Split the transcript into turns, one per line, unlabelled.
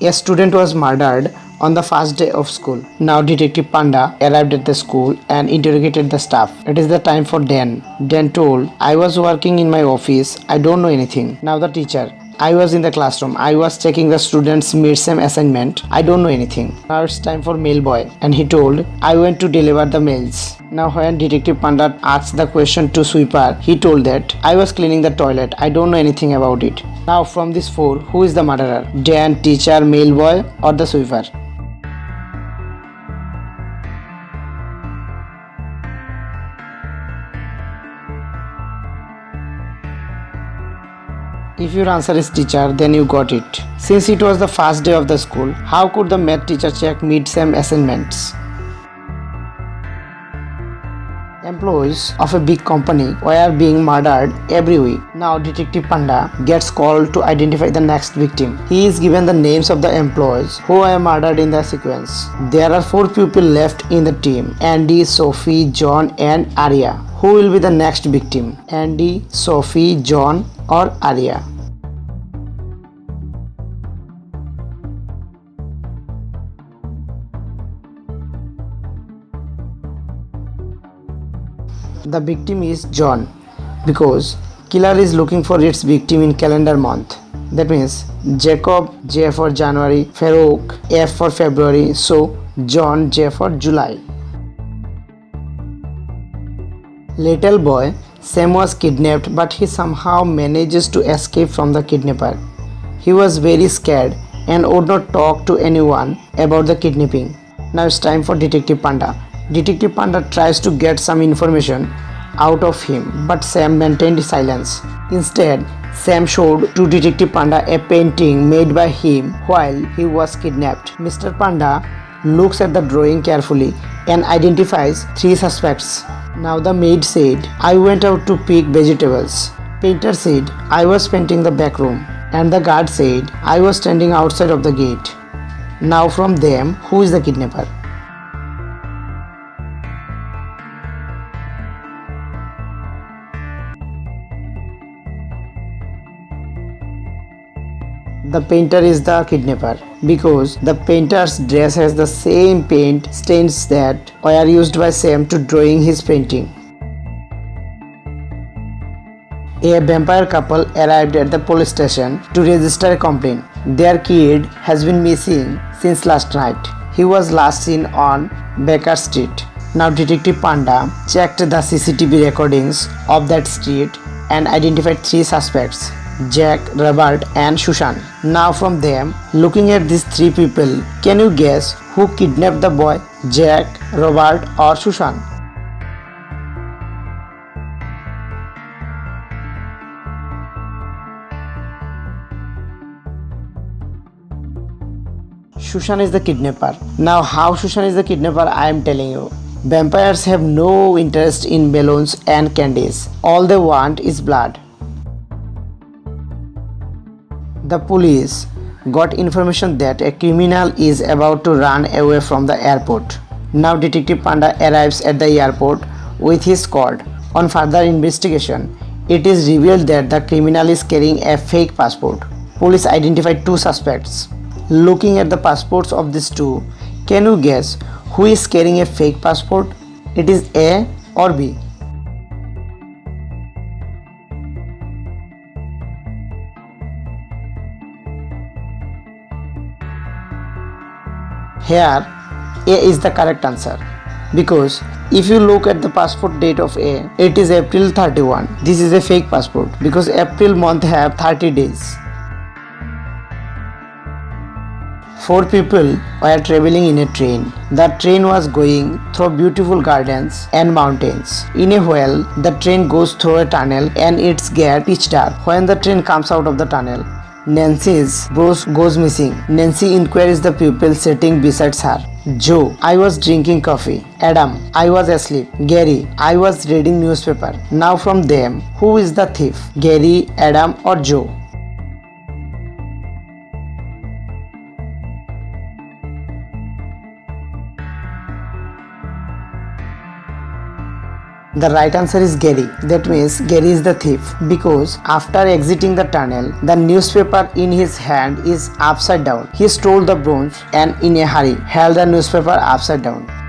A student was murdered on the first day of school. Now Detective Panda arrived at the school and interrogated the staff. It is the time for Dan. Dan told, I was working in my office. I don't know anything. Now the teacher. I was in the classroom. I was checking the students' midsem assignment. I don't know anything. Now it's time for mail boy. And he told, I went to deliver the mails. Now when Detective Panda asked the question to sweeper, he told that, I was cleaning the toilet. I don't know anything about it. Now from these four, who is the murderer? Dan, teacher, mail boy or the sweeper? If your answer is teacher, then you got it. Since it was the first day of the school, how could the math teacher check mid-sem assignments? Employees of a big company were being murdered every week. Now Detective Panda gets called to identify the next victim. He is given the names of the employees who were murdered in the sequence. There are 4 people left in the team: Andy, Sophie, John and Arya. Who will be the next victim? Andy, Sophie, John or Arya? The victim is John because killer is looking for its victim in calendar month. That means Jacob, J for January, Farouk, F for February, so John, J for July. Little boy Sam was kidnapped, but he somehow manages to escape from the kidnapper. He was very scared and would not talk to anyone about the kidnapping. Now it's time for Detective Panda. Detective Panda tries to get some information out of him, but Sam maintained silence. Instead, Sam showed to Detective Panda a painting made by him while he was kidnapped. Mr. Panda looks at the drawing carefully and identifies 3 suspects. Now the maid said, I went out to pick vegetables. Painter said, I was painting the back room. And the guard said, I was standing outside of the gate. Now from them, who is the kidnapper? The painter is the kidnapper because the painter's dress has the same paint stains that were used by Sam to drawing his painting. A vampire couple arrived at the police station to register a complaint. Their kid has been missing since last night. He was last seen on Baker Street. Now Detective Panda checked the CCTV recordings of that street and identified 3 suspects: Jack, Robert and Susan. Now from them, looking at these 3 people, can you guess who kidnapped the boy? Jack, Robert or Susan? Susan is the kidnapper. Now how Susan is the kidnapper, I am telling you. Vampires have no interest in balloons and candies. All they want is blood. The police got information that a criminal is about to run away from the airport. Now Detective Panda arrives at the airport with his squad. On further investigation, it is revealed that the criminal is carrying a fake passport. Police identified 2 suspects. Looking at the passports of these 2, can you guess who is carrying a fake passport? It is A or B? Here, A is the correct answer because if you look at the passport date of A, it is April 31. This is a fake passport because April month have 30 days. 4 people were traveling in a train. The train was going through beautiful gardens and mountains. In a while, the train goes through a tunnel and it's get pitch dark. When the train comes out of the tunnel, Nancy's bros goes missing. Nancy inquires the people sitting beside her. Joe, I was drinking coffee. Adam, I was asleep. Gary, I was reading newspaper. Now from them, who is the thief? Gary, Adam or Joe? The right answer is Gary. That means Gary is the thief because after exiting the tunnel, the newspaper in his hand is upside down. He stole the brooch and in a hurry held the newspaper upside down.